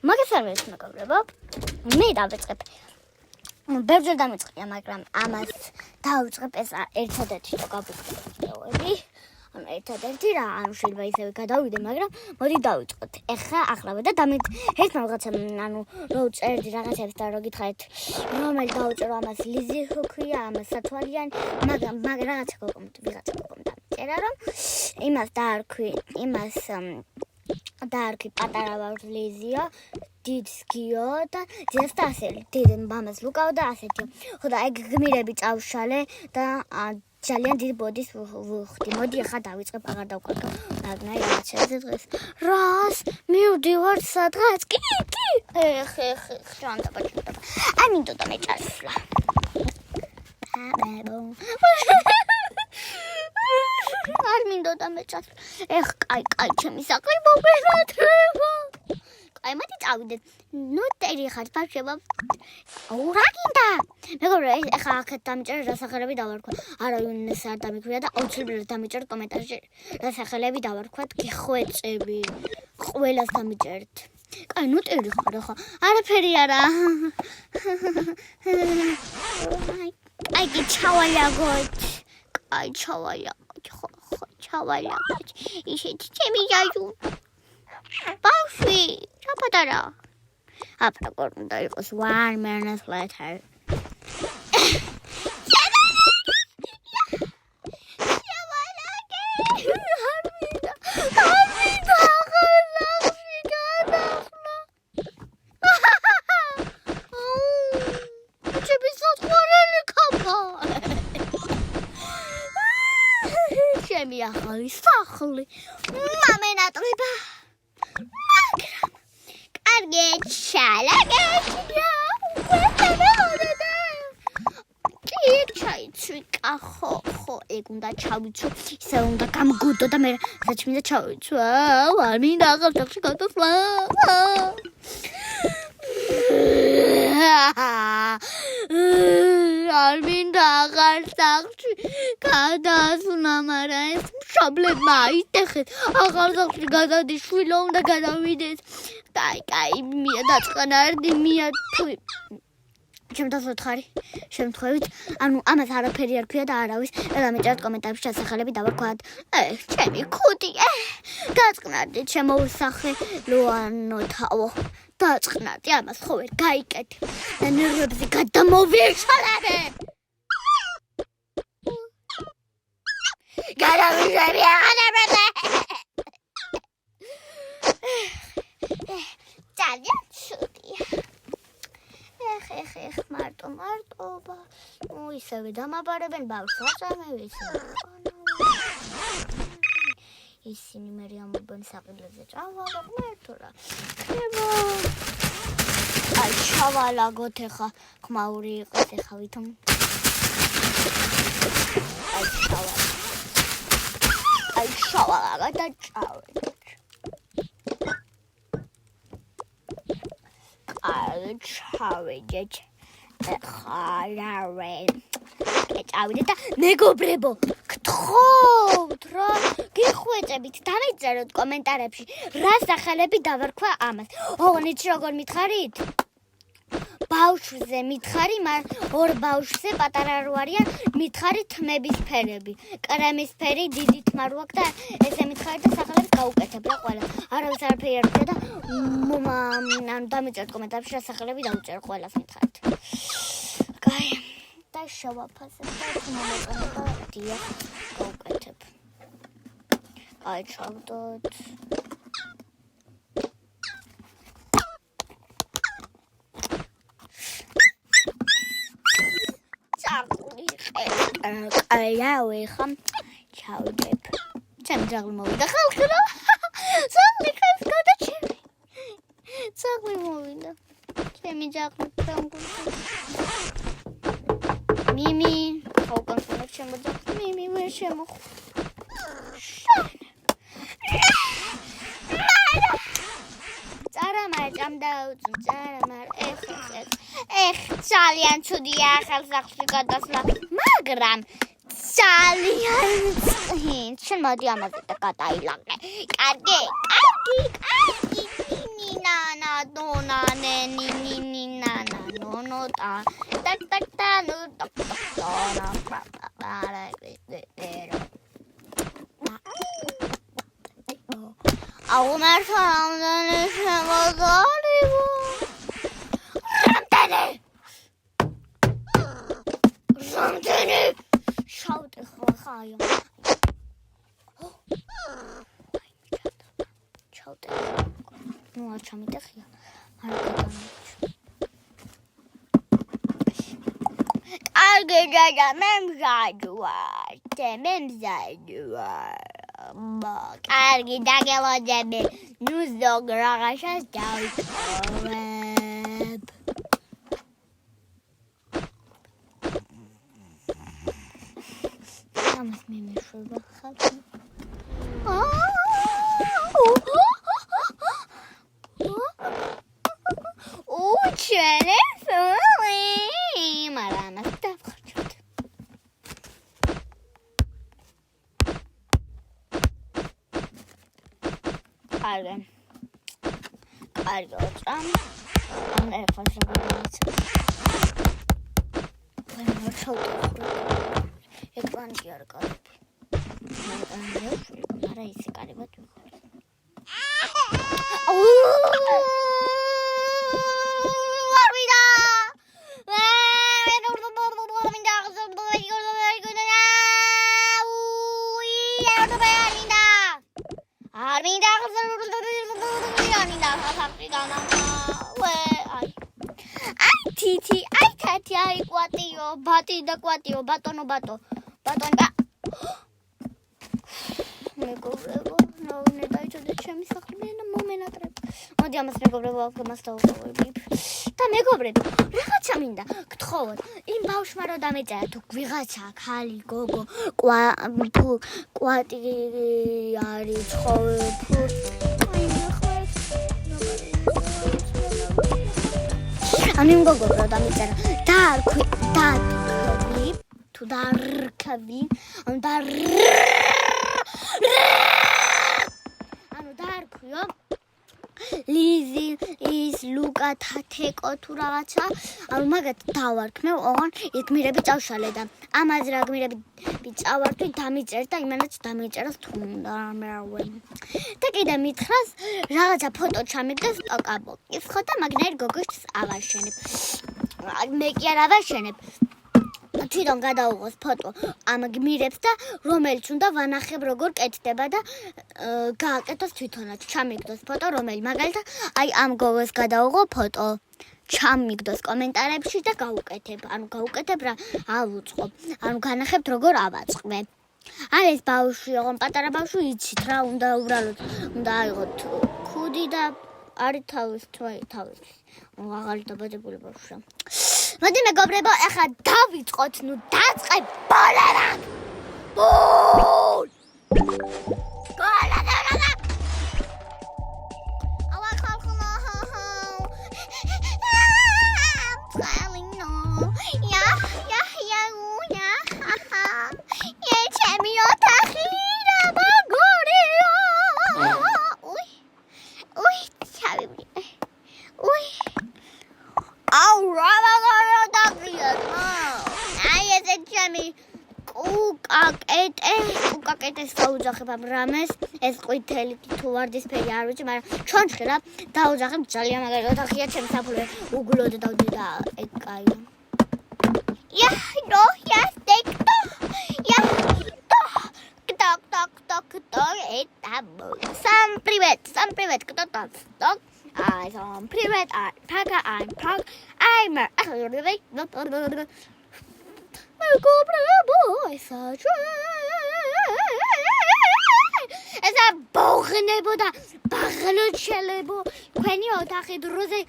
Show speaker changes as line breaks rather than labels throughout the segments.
მაგას არ ვიცი მეგობრებო. მე დავიწყებ. ბევრჯერ დამიწყია, მაგრამ ამას დავიწყებ ეს ერთადერთი და გავუკვირდები. ანუ ერთადერთი რა, ანუ შეიძლება ისევე გადავიდე, მაგრამ მოდი დავიწყოთ. ეხლა ახლა და ერთ რაღაცა, ანუ რო წერდი რაღაცებს და რო გითხარით, რომელი დავუწერო ამას ლიზი ჰქვია, ამას სათვალიანი, მაგრამ რაღაცა ვიღაცა წერა რომ იმას დაარქვი პატარა ვარ ლიზიო, დიდს გიო და ძეს და ასე დიდ მამას ლუკაო და ასეთი. ხო და ეგ გმირები წავშალე და ძალიან დიდ ბოდის ვუხდი. მოდი ახლა დავიწყებ, აღარ დავკარგო. მაგნაი რაღაცაზე დღეს. რას? მივდივარ სადღაც? კი. ჟანდა. აი მინდოდა მე წასვლა. არ მინდოდა მე წასვლა. კაი, ჩემი საქმე მოგენატრება. აი მოდი წავიდეთ. ნუ ტერი ხარ ბავშვებო. რა გინდა? მეგობრებო, ეხლა აქეთ დამიჭერე რა სახელები დავარქვა. არავინ არ დამიქვია და აუცილებლად დამიჭერეთ კომენტარში რა სახელები დავარქვათ, გიხვეწები. ყველას დამიჭერეთ. კაი, ნუ ტერი ხარ ახლა. არაფერი არა. აი კი ჩავალაგოთ. აი ჩავალაგოთ. ხო, ჩავალაგოთ. ისეთი ჩემი ჯაჟუ. ბავშვი, ჩაპატარა. აპრაკორ უნდა იყოს 1 minute later. ჩემი ახალი სახლი. მამენატრება. მაგრამ კარგი ჩალაგეჭია. იქ ჩაიცვიკა ხო ეგ უნდა ჩავიცვო. ისე უნდა გამგუდო და მე რაც მინდა ჩავიცვო. არ მინდა ახალ სახლში გადასვლა. არ მინდა ახალ სახლში გადასვლა, მაგრამ ეს მშობლებმა აიტეხეს. ახალ სახლში გადადის, შვილო უნდა გადავიდეს. კაი, მია დაწყნარდი, მია თვი. ჩემთვის ვთხარი შემთხვევით, ანუ ამას არაფერი არ ქვია და არავის და დამიწერეთ კომენტარებში სასახელები დავარქვათ. ჩემი ქუდი, დაწყნარდი ჩემო სახელოანოთაო. დაწყნარდი, ამას ხო ვერ გაიკეთე. და ნერვებზე გადამოვიშალებ. გადავიშალებ აღარ. ძალიან ცუდია. მარტობა. ისევე დამაბარებენ ბავშვს, არ წამევიცი. ისინი მე ამბობენ საყიდლებზე წავალაგ მერტო რა. აი ჩავალაგოთ ეხა, ხმაური იყოს ეხა ვითომ. აი ჩავალაგა და წავედით. ჩავედეთ. ხალავენ. წავედეთ და მეგობრებო, გთხოვთ რა, გიხვეწებით, დამიწეროთ კომენტარებში რა სახელები დავარქვა ამას. ოღონდ როგორ მითხარით? ბავშვზე მითხარი, ორ ბავშვზე პატარა რო არიან, მითხარი თმების ფერები. კრემის ფერი, დიდი თმა რო აქვს და ესე მითხარი და სახელებს გაუკეთებ რა ყველა. არავის არაფერი არ ქვია და ანუ დამიწერეთ კომენტარებში რა სახელები დავუწერ ყველას მითხარით. კაი, და შევაფასებ და მომეწონა და დია გაუკეთებ. აი ჩავდოთ. კაიავე ხამ ჩავდებ. ჩემი ძაღლი მოვიდა ხალხი რა. ძაღლი ხეს გადაჩემი. ძაღლი მოვიდა. ჩემი ძაღლი დამგუდა. მიმი, ხალხი შემოძა. მიმი ვერ შემოხ. ძალიან ცუდია ახალ სახლში გადასვლა, მაგრამ ძალიან შენ მოდი ამაზე და გადაილაგე. კარგი, ნინა, დონა ნენი ნინი ნანა ნონო ტა ტაკ ტაკ ტა ნუ ტაკ ტაკ დონა პაპა ტერო აუმარ სამდანი შემოგალიბო რამდენი შავტე ხაია შავტე ნუ აჩამიტეხია არ კარგი ჯაჯა მე მზადი ვარ კარგი დაგელოდებე ნუ ზოგ რაღაცას დავიტოვებ ამას მე მეშვება ხალხი ჩელέφონი მაგრამ ამას დავხარჯოთ კარგი ოწამ ამ ერთხელს როგორ ვიცი მე მოჩავდი ეკრანი არ კარგი მაგრამ ისე კარგად ვიყავ ბატი და კვატიო ბატონო ბატონი მეგობრებო ნაუნე დაიჭოდეთ ჩემი სახლი და მომენატრებ მოდი ამას მეგობრებო ამას დავუყურებ და მეგობრებო რაღაცა მინდა გთხოვოთ იმ ბავშვმა რომ დამეწერა თუ ვიღაცა ხალი გოგო კვატი არის ხოვფუ ამიმ გოგო რომ დამეწერა და თუ დარქავი ანუ დარქიო ლიზი ის ლუკა თათეკო თუ რაღაცა ანუ მაგათ დავარქმე ოღონ იგმირები წავშალე და ამაზე რა გმირები წავართვი დამიჭერ და იმანაც დამიჭერას თუნდა მერავე და კიდე მითხრას რაღაცა ფოტო ჩამიგდეს სტოკაბოკის ხო და მაგნაირ გოგოშს ავაშენებ მე კი არ ავაშენებ თვითონ გადაუღოს ფოტო ამ გმირებს და რომელიც უნდა ვანახებ როგორ კეთდება და გააკეთოს თვითონაც ჩამიგდოს ფოტო რომელი მაგალითად აი ამ გოგოს გადაუღო ფოტო ჩამიგდოს კომენტარებში და გავუკეთებ რა ავუწყობ ანუ განახებთ როგორ ავაწყმე არ ეს ბავშვი ოღონ პატარა ბავშვი იცით რა უნდა უბრალოდ უნდა აიღოთ ქუდი და არის თავის აღარი დაბადებული ბავშვია მოდი მეგობრებო ახლა დავიწყოთ ნუ დაწყებ ბოლარა კუკაკეტეს დაუძახებ ამ რამეს ეს ყვითელი თუ ვარდისფერი არ ვიცი მაგრამ ჩონჩხი რა დაუძახებ ძალიან მაგარი ოთახია ჩემს საფულე უგულოდ დავდი და ეკაი Всем привет, кто там? Всем привет, I'm Pog, I'm ესა ბოღნებოდა ბაღლოთ შელებო ქვენი ოთახი დროზე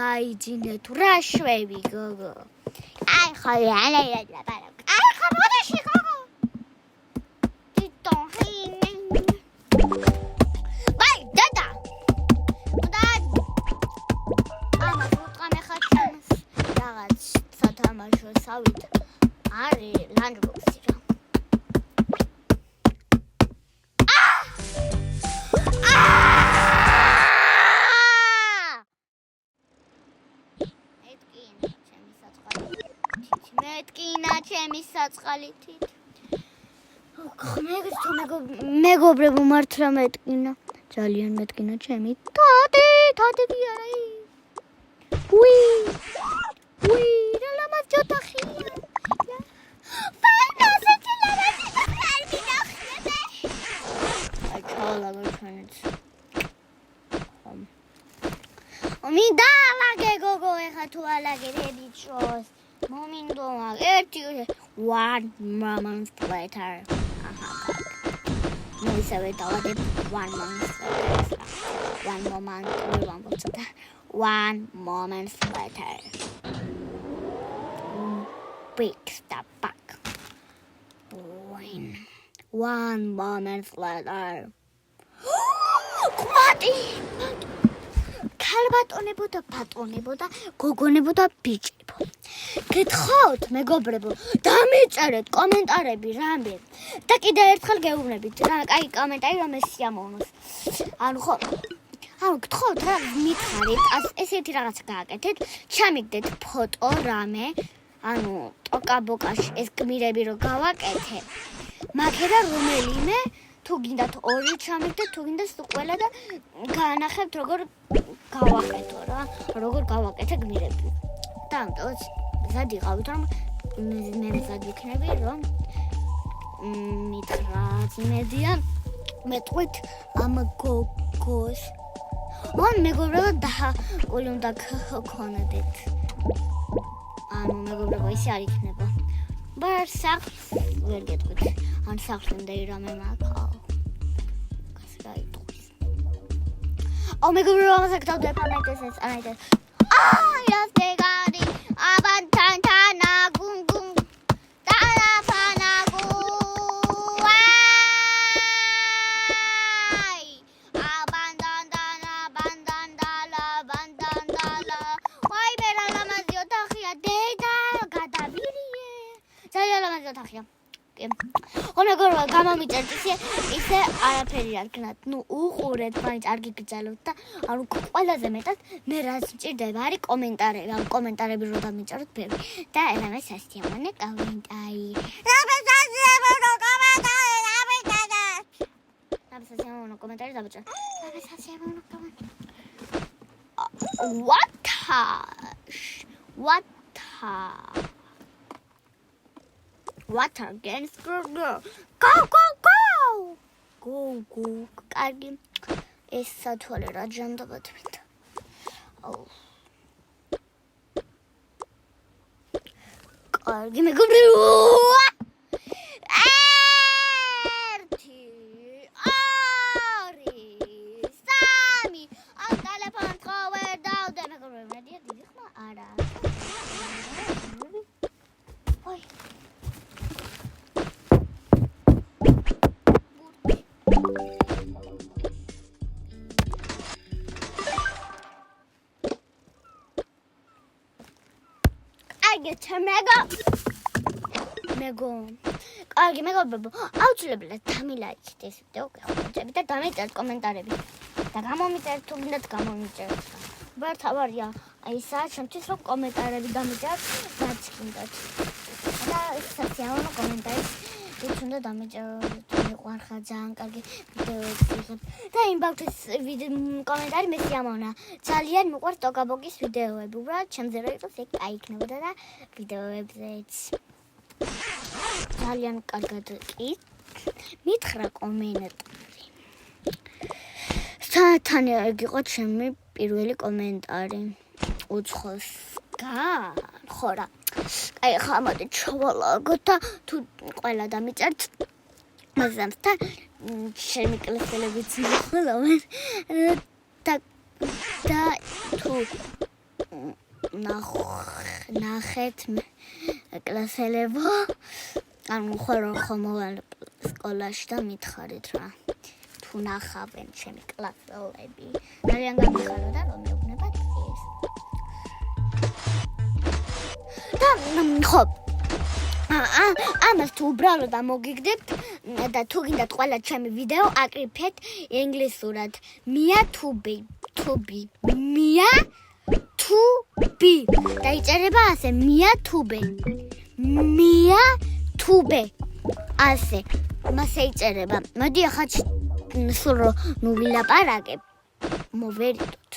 დაიძინე თუ რა შვები გოგო აი ხო მოდაში გოგო თვითონ ბაი დედა ამას ვუწყამე ხაჩანს რაღაც სათამაშო სავით არის ლანჯბოქსი რა ჩემი საწყალითით. მეგობრებო მართლა მეტკინა. ძალიან მეტკინა ჩემი. თათი კი არა. უი, რა ლამაზ ოთახია. მინდა ლაგე გოგო ეხა თუ ალაგე რედიჩოს მომინდო ერთი 1 moment later no ისევე დავადებ 1 moment later 1 moment later break stop back 1 moment later კვატი ქალბატონებო და ბატონებო და გოგონებო და ბიჭებო. გითხოთ, მეგობრებო, დამეწერეთ კომენტარები რამე და კიდე ერთხელ გეუბნებით რა, კაი კომენტარი რომ ეს სიამოვნოს. ანუ გითხოთ რა მითხარით, ესეთი რაღაცა გააკეთეთ, ჩამიგდეთ ფოტო რამე, ანუ ტოკა-ბოკაში ეს გმირები რო გავაკეთე. მაგერა რომელიმე თუ გინდათ ორი ჩამიგდეთ, თუ გინდათ ყველა და გაანახებთ როგორ გავაკეთო რა, როგორ გავაკეთე გმირები. და ამიტომ მზად იყავით რომ მე მზად ვიქნები რომ მითხრათ იმედია მეტყვით ამ გოგოს. მან მეგობრებო დაყოლი უნდა გქონდეთ. ანუ მეგობრებო ისე არ იქნება. ბარ სახლს ვერ გეტყვით. ან სახლამდე რამე მაქაო. გასაიტყვის. მეგობრებო ამას აკეთავ დეპამენტეს აიდე. იასტეგარი აბანთანთანა გუნგუნ დარაფანაგუ აი აბანდანდანა ბანდანდალა ვაი მერა ლამაზი ოთახია დედა გადავირიე ძალიან ლამაზი ოთახია მეგობრებო გამომიწერთ ისე არაფერი არ გქნათ ნუ უყურეთ მაინც არ გიგრძელოთ და ანუ ყველაზე მეტად მე რაც მჭირდება არის კომენტარები ამ კომენტარები რო დამიწეროთ ბევრი და ელამე სასიამოვნო კომენტარი სასიამოვნო კომენტარი დავიწერე სასიამოვნო კომენტარი What against girl? Go. კარგი. ეს სათვალე რა ჯანდაბათმით. კარგი მეგობრებო. 1 2 3 ამ ტელეფონს ყოველ დავდე მეგობრებო. მედია დიდი ხმა არა. ой კარგი მეგობრებო, აუცილებლად დამილაიქეთ ეს ვიდეო, გეხმარებით და დამეწერთ კომენტარები და გამომიწერთ თუ გინდათ გამომიწერთ. ვარ თავარია, აი სა ჩემთვის რომ კომენტარები დამეწერთ, რაც გინდათ. და სასიამოვნო კომენტარი ის უნდა დამეწერთ, მიყვარხა ძალიან კარგი ვიდეოები და იმ ბავშვის კომენტარი მე სიამოვნა. ძალიან მიყვარს ტოკა-ბოკის ვიდეოები, უბრალოდ ჩემზე რო იყოს ეგ აიქნებოდა და ვიდეოებზეც. ძალიან კარგად კი მითხრა კომენტარი. სათან იყო ჩემი პირველი კომენტარი. უცხოს ხო რა. აი ხა მოდი ჩავალაგოთ და თუ ყველა დამიწერთ მასამთან ჩემი კლასელებიც მიხოლავენ და თუ ნახეთ კლასელებო ანუ ხო მოვალ სკოლაში და მითხარით რა თუ ნახავენ ჩემი კლასელები ძალიან გამიხარდა რომ მეუბნებათ ეს და ხო ამას თუ უბრალოდ ამოგიგდებთ და თუ გინდათ ყველა ჩემი ვიდეო აკრიფეთ ინგლისურად მია თუბი და იწერება ასე მია თუბი მია თუბე ასე მასე იწერება მოდი ახლა სულ ნუ ვილაპარაკებ მოვერიდოთ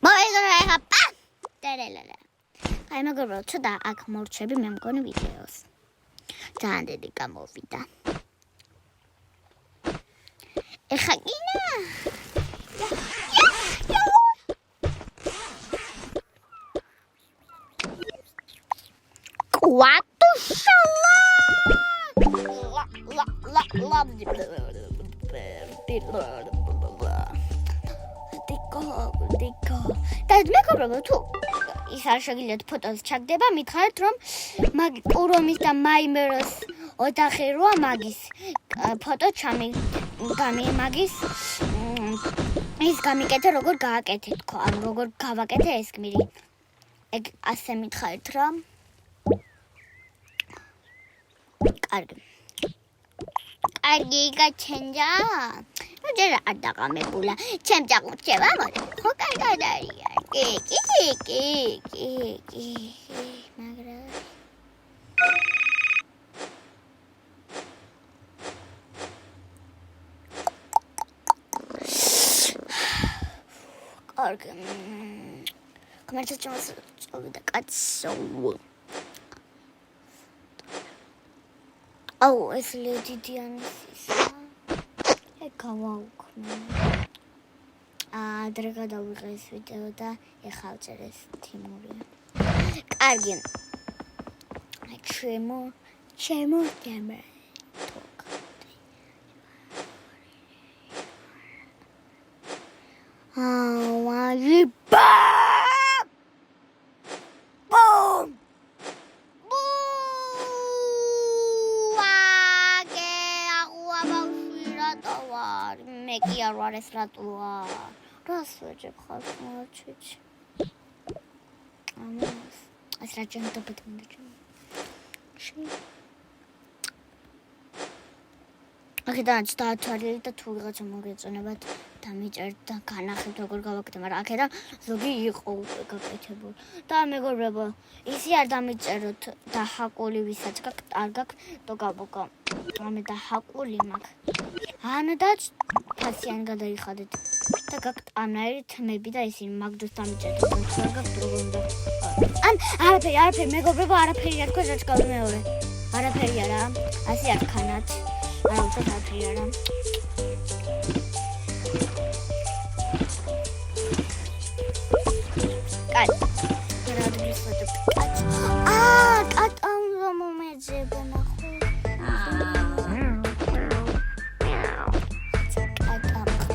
მოიგრა პა ტერელალა აი მეგობრებო ცოტა აქ მორჩები მე მგონი ვიდეოს ძალიან დიდი გამოვიდა ეხა კინა quatro chala და მეგობრებო თუ ის არ შეგიძლიათ ფოტოს ჩაგდება მითხარით რომ მაგი კურომის და მაიმეროს ოთახი როა მაგის ფოტო მაგის ის გამიკეთე როგორ გააკეთე თქო ან როგორ გავაკეთე ეს გმირი ეგ ასე მითხარით რომ კარგი გაჩენდა ჯერ არ დაღამებულა ჩემ წაღუჩება მოდი ხო კარგად არიან კი მაგრამ კარგი კომერცია ჩემს წოვიდა კაცო აუ ეს ლედი დიანის გავაუქმე ადრე გადავიღე ეს ვიდეო და ეხლა ვწერ ეს თიმურია კარგი ჩემო კამერა ვაი მე კი არ ვარ ეს რატოა რას ვეჭებ ხალხ მოაჩეჩ ამას ეს რა ჯანტობეთ უნდა აქედან დაათვალიერეთ და თუ ვიღაცა მოგეწონებათ დამიჭერთ და განახეთ როგორ გავაკეთე მაგრამ აქედან ზოგი იყო გაკეთებული და მეგობრებო ისი არ დამიწეროთ და ჰაკული ვისაც გაქვთ არ გაქვთ და გაბოკა ამე და ჰაკული მაქვს ანადაც ფასიან გადაიხადეთ და გაქვთ ამნაირი თმები და ისინი მაგდროს დამიჭერთ და თუ არ გაქვთ როგორ უნდა ან არაფერი მეგობრებო არაფერი არ თქვა ჯაჭკავი მეორე არაფერი არა ასე არ ქანათ არა უცებ არაფერი არა კატა მომეძებო ნახო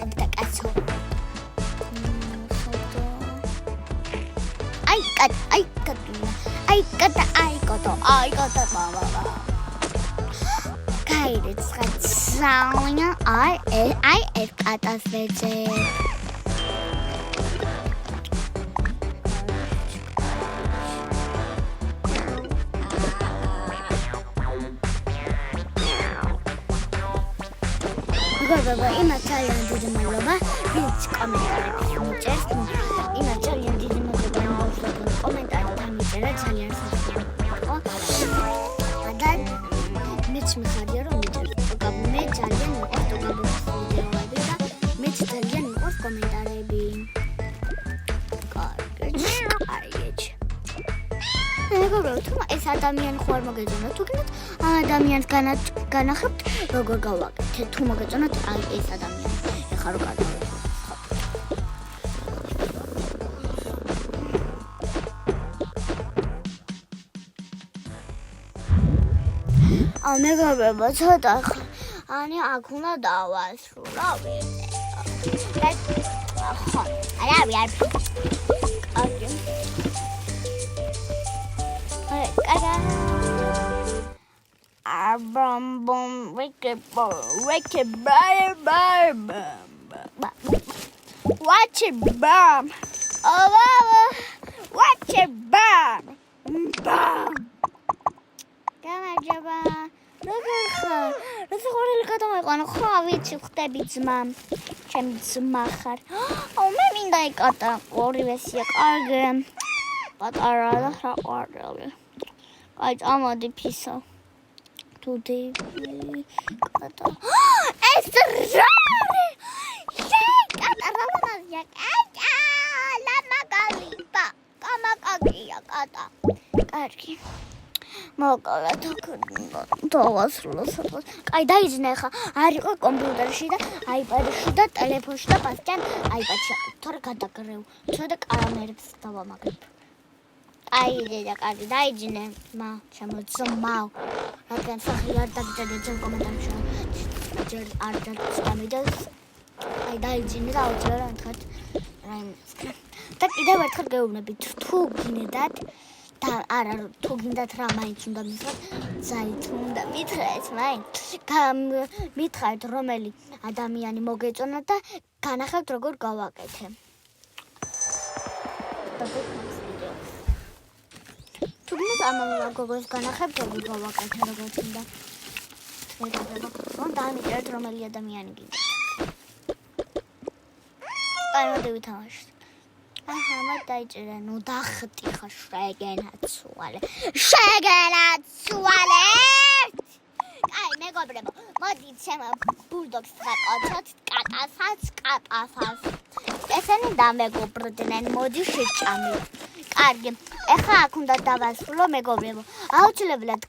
კატა კაცო აი კატა მამამა გაირეც ხაცაუნა აი ეს კატას ვეძებ მეგობრებო, იმას ძალიან დიდი მადლობა, ვინც კომენტარებს მიწერს. იმას ძალიან დიდი მადლობა, რომ კომენტარი დამიწერა, ძალიან სასწაულო. და მეც მიხარია რომ მიწერთ. მე ძალიან მიყვარს ვიდეოები და მეც ძალიან მიყვარს კომენტარები. კარგი. მეგობრებო, თუ ეს ადამიანი ხო არ მოგეწონა, თუ გინდათ ამ ადამიანს განახებთ, როგორ გავაკეთეთ, თუ მოგეწონათ აი ეს ადამიანი. ეხლა რო გადავიდეთ. მეგობრებო, ცოტა ანი აქ უნდა დავასრულო ვიდეო. ხო, არა. კარგი. Bum wake up watch it bum watch it bum come on jaba როგორ ხარ გადამაიყვანო ხო ვიცი ხტები ძმა ჩემი ძმა ხარ მე მინდა იკატა ორივე სია კარგი პატარა და რაყვარელი აი ამოდი ფისა. Туди ката. ეს რა? კატა რა კატა ლამაგალიბა. კამაკაკია კატა. კარგი. მოკალათ დავასრულოს. აი დაიძინე ხა. არ იყო კომპიუტერში და აიპადში და ტელეფონში და პასთან აიპადში. თორე გადაგრევ. ცოტა კამერებს დავამაგრებ. აი და კარგი დაიძინე. შემოწმავ. რადგან სახი არ დაგჭერე ძენ კომენტარში. ჯერ არ დაგჭამიდას. აი დაიძინე და აუცილებლად მეთქად რაიმეს. და კიდევ ერთხელ გეუბნებით თუ გინდათ და არა თუ გინდათ რა მაინც უნდა მითხრათ ზაით უნდა მითხრათ მაინც მითხრათ რომელი ადამიანი მოგეწონა და განახავთ როგორ გავაკეთე. თუ გინდათ ამავე გოგოს განახავთ როგორ გავაკეთე როგორც უნდა. რომ დამიწერეთ რომელი ადამიანი გინდათ. აი მოდი ვითამაშოთ. აჰა, დაიჭერა, ნუ დახტი ხარ შეგენაცვალე. აი, მეგობრებო, მოდით შემო ბულდოგს ვაკოცოთ, კატასაც. ესენი დამეგობრდნენ, მოდი შეჭამით. კარგი, ეხლა აქ უნდა დავასრულო, მეგობრებო. აუცილებლად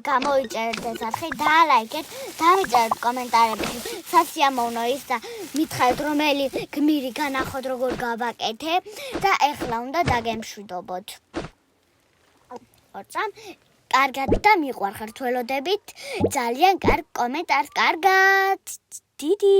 გამოიწერეთ ეს არხი, დალაიქეთ, დამიწერეთ კომენტარებში სასიამოვნო ის და მითხრათ რომელი გმირი განახოთ როგორ გავაკეთე და ეხლა უნდა დაგემშვიდობოთ. ხორცამ კარგად და მიყვარხართ ველოდებით ძალიან კარგ კომენტარს კარგად. დიდი